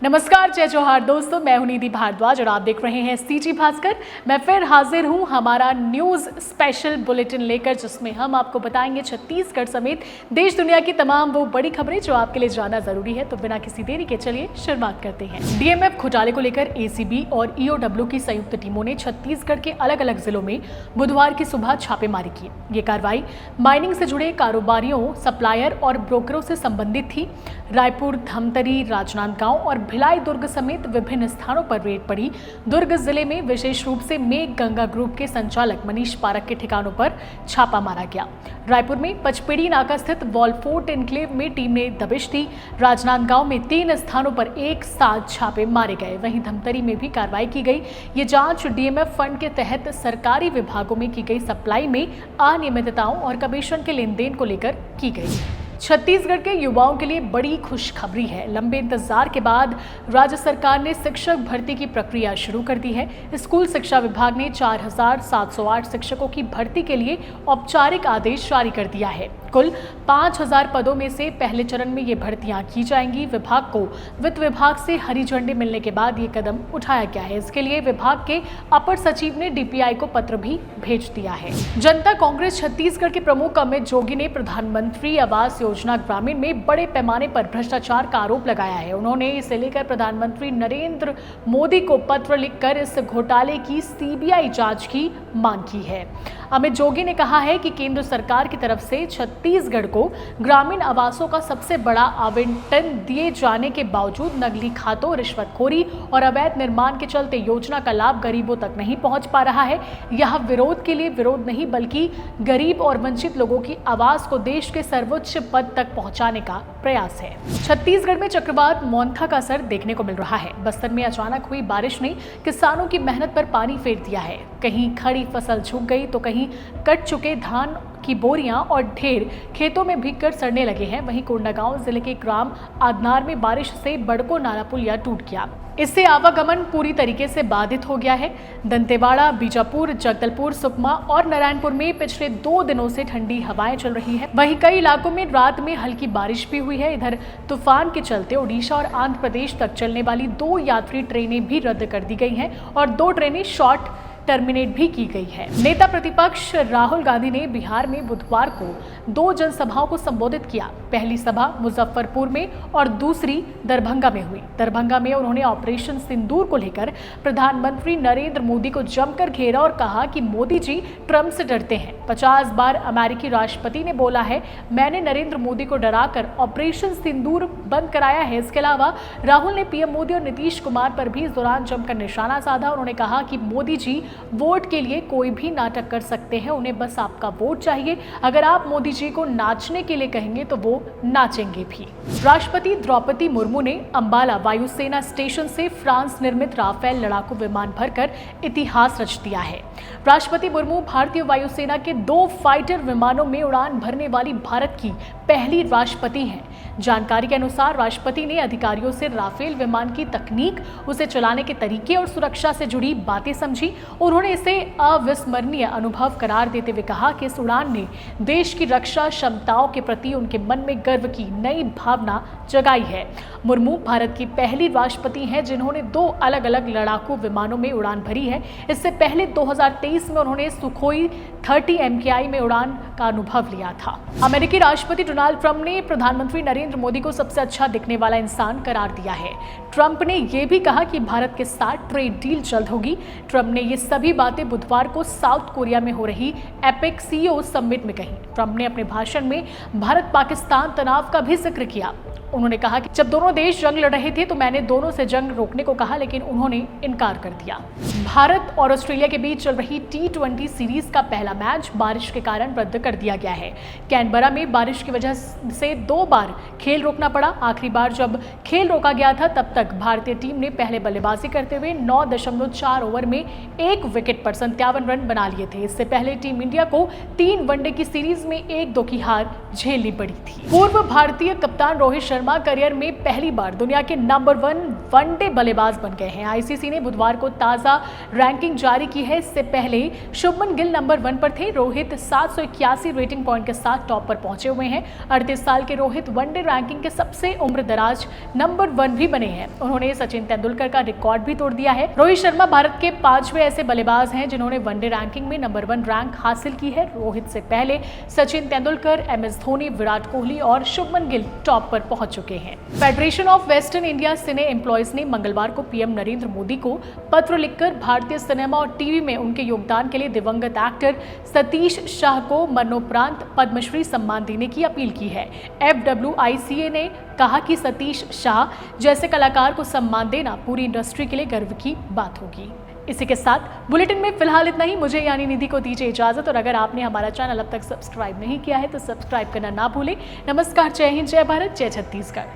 नमस्कार, जय जोहार दोस्तों। मैं हूं निधि भारद्वाज और आप देख रहे हैं सीटी भास्कर। मैं फिर हाजिर हूं हमारा न्यूज़ स्पेशल बुलेटिन लेकर, जिसमें हम आपको बताएंगे छत्तीसगढ़ समेत देश दुनिया की तमाम वो बड़ी खबरें जो आपके लिए जानना जरूरी है। तो बिना किसी देरी के चलिए शुरुआत करते हैं। डीएमएफ घोटाले को लेकर एसीबी और ईओडब्ल्यू की संयुक्त टीमों ने छत्तीसगढ़ के अलग अलग जिलों में बुधवार की सुबह छापेमारी की। ये कार्रवाई माइनिंग से जुड़े कारोबारियों, सप्लायर और ब्रोकरों से संबंधित थी। रायपुर, धमतरी, राजनांदगांव और भिलाई दुर्ग समेत विभिन्न स्थानों पर रेड पड़ी। दुर्ग जिले में विशेष रूप से मेघ गंगा ग्रुप के संचालक मनीष पारक के ठिकानों पर छापा मारा गया। रायपुर में पचपेड़ी नाका स्थित वॉलफोर्ट एन्क्लेव में टीम ने दबिश दी। राजनांदगांव में 3 स्थानों पर एक साथ छापे मारे गए। वहीं धमतरी में भी कार्रवाई की गई। ये जांच डीएमएफ फंड के तहत सरकारी विभागों में की गई सप्लाई में अनियमितताओं और कमीशन के लेन देन को लेकर की गई। छत्तीसगढ़ के युवाओं के लिए बड़ी खुशखबरी है। लंबे इंतजार के बाद राज्य सरकार ने शिक्षक भर्ती की प्रक्रिया शुरू कर दी है। स्कूल शिक्षा विभाग ने 4708 शिक्षकों की भर्ती के लिए औपचारिक आदेश जारी कर दिया है। कुल 5000 पदों में से पहले चरण में ये भर्तियां की जाएंगी। विभाग को वित्त विभाग से हरी झंडी मिलने के बाद ये कदम उठाया गया है। इसके लिए विभाग के अपर सचिव ने डीपीआई को पत्र भी भेज दिया है। जनता कांग्रेस छत्तीसगढ़ के प्रमुख अमित जोगी ने प्रधानमंत्री आवास योजना ग्रामीण में बड़े पैमाने पर भ्रष्टाचार का आरोप लगाया है। उन्होंने इसे लेकर प्रधानमंत्री नरेंद्र मोदी को पत्र लिखकर इस घोटाले की सीबीआई जांच की मांग की है। अमित जोगी ने कहा है कि केंद्र सरकार की तरफ से छत्तीसगढ़ को ग्रामीण आवासों का सबसे बड़ा आवंटन दिए जाने के बावजूद नकली खातों, रिश्वतखोरी और अवैध निर्माण के चलते योजना का लाभ गरीबों तक नहीं पहुंच पा रहा है। यह विरोध के लिए विरोध नहीं, बल्कि गरीब और वंचित लोगों की आवाज को देश के सर्वोच्च पद तक पहुंचाने का प्रयास है। छत्तीसगढ़ में चक्रवात मोंथा का असर देखने को मिल रहा है। बस्तर में अचानक हुई बारिश ने किसानों की मेहनत पर पानी फेर दिया है। कहीं खड़ी फसल सूख गई तो कहीं कट चुके धान की बोरियां और ढेर खेतों में भीगकर सड़ने लगे हैं। वहीं कोंडागांव जिले के ग्राम आदनार में बारिश से बड़को नाला पुलिया टूट गया। इससे आवागमन पूरी तरीके से बाधित हो गया है। दंतेवाड़ा, बीजापुर, जगदलपुर, सुकमा और नारायणपुर में पिछले 2 दिनों से ठंडी हवाएं चल रही है। वहीं कई इलाकों में रात में हल्की बारिश भी हुई है। इधर तूफान के चलते ओडिशा और आंध्र प्रदेश तक चलने वाली 2 यात्री ट्रेनें भी रद्द कर दी गई हैं और 2 ट्रेनें शॉर्ट टर्मिनेट भी की गई है। नेता प्रतिपक्ष राहुल गांधी ने बिहार में बुधवार को 2 जनसभाओं को संबोधित किया। पहली सभा मुजफ्फरपुर में और दूसरी दरभंगा में हुई। दरभंगा में उन्होंने ऑपरेशन सिंदूर को लेकर प्रधानमंत्री नरेंद्र मोदी को जमकर घेरा और कहा कि मोदी जी ट्रंप से डरते हैं। 50 बार अमेरिकी राष्ट्रपति ने बोला है, मैंने नरेंद्र मोदी को डराकर ऑपरेशन सिंदूर बंद कराया है। इसके अलावा राहुल ने पीएम मोदी और नीतीश कुमार पर भी इस दौरान जमकर निशाना साधा। उन्होंने कहा कि मोदी जी वोट के लिए कोई भी नाटक कर सकते हैं, उन्हें बस आपका वोट चाहिए। अगर आप मोदी जी को नाचने के लिए कहेंगे तो वो नाचेंगे भी। राष्ट्रपति द्रौपदी मुर्मू ने अंबाला वायुसेना स्टेशन से फ्रांस निर्मित राफेल लड़ाकू विमान भरकर इतिहास रच दिया है। राष्ट्रपति मुर्मू भारतीय वायुसेना के 2 फाइटर विमानों में उड़ान भरने वाली भारत की पहली राष्ट्रपति हैं। जानकारी के अनुसार राष्ट्रपति ने अधिकारियों से राफेल विमान की तकनीक, उसे चलाने के तरीके और सुरक्षा से जुड़ी बातें समझी। उन्होंने इसे अविस्मरणीय अनुभव करार देते हुए कहा कि इस उड़ान ने देश की रक्षा क्षमताओं के प्रति उनके मन में गर्व की नई भावना जगाई है। मुर्मू भारत की पहली राष्ट्रपति हैं जिन्होंने 2 अलग अलग लड़ाकू विमानों में उड़ान भरी है। इससे पहले 2023 में उन्होंने सुखोई 30 MKI में उड़ान का अनुभव लिया था। अमेरिकी राष्ट्रपति डोनाल्ड ट्रंप ने प्रधानमंत्री नरेंद्र मोदी को सबसे अच्छा दिखने वाला इंसान करार दिया है। ट्रंप ने यह भी कहा कि भारत के साथ ट्रेड डील जल्द होगी। ट्रंप ने ये सभी बातें बुधवार को साउथ कोरिया में हो रही एपेक CEO समिट में कही। ट्रंप ने अपने भाषण में भारत पाकिस्तान तनाव का भी जिक्र किया। उन्होंने कहा कि जब दोनों देश जंग लड़ रहे थे तो मैंने दोनों से जंग रोकने को कहा, लेकिन उन्होंने इनकार कर दिया। भारत और ऑस्ट्रेलिया के बीच चल रही T20 सीरीज का पहला मैच बारिश के कारण रद्द कर दिया गया है। कैनबरा में बारिश की वजह से 2 बार खेल रोकना पड़ा। आखिरी बार जब खेल रोका गया था तब तक भारतीय टीम ने पहले बल्लेबाजी करते हुए 9.4 ओवर में 1 विकेट पर 57 रन बना लिए थे। इससे पहले टीम इंडिया को 3 वनडे की सीरीज में 1-2 की हार झेलनी पड़ी थी। पूर्व भारतीय कप्तान रोहित शर्मा शर्मा करियर में पहली बार दुनिया के नंबर 1 वनडे बल्लेबाज बन गए हैं। आईसीसी ने बुधवार को ताजा रैंकिंग जारी की है। इससे पहले शुभमन गिल नंबर 1 पर थे। रोहित 781 रेटिंग पॉइंट के साथ टॉप पर पहुंचे हुए हैं। 38 साल के रोहित वनडे रैंकिंग के सबसे उम्रदराज नंबर 1 भी बने हैं। उन्होंने सचिन तेंदुलकर का रिकॉर्ड भी तोड़ दिया है। रोहित शर्मा भारत के 5वें ऐसे बल्लेबाज हैं जिन्होंने वनडे रैंकिंग में नंबर 1 रैंक हासिल की है। रोहित से पहले सचिन तेंदुलकर, MS धोनी, विराट कोहली और शुभमन गिल टॉप पर पहुंच चुके हैं। Federation of western India cine employees ने मंगलवार को पीएम नरेंद्र मोदी को पत्र लिखकर भारतीय सिनेमा और टीवी में उनके योगदान के लिए दिवंगत एक्टर सतीश शाह को मरणोपरांत पद्मश्री सम्मान देने की अपील की है। FWICA ने कहा कि सतीश शाह जैसे कलाकार को सम्मान देना पूरी इंडस्ट्री के लिए गर्व की बात होगी। इसी के साथ बुलेटिन में फिलहाल इतना ही। मुझे यानी निधि को दीजिए इजाजत, और अगर आपने हमारा चैनल अब तक सब्सक्राइब नहीं किया है तो सब्सक्राइब करना ना भूलें। नमस्कार, जय हिंद, जय भारत, जय छत्तीसगढ़।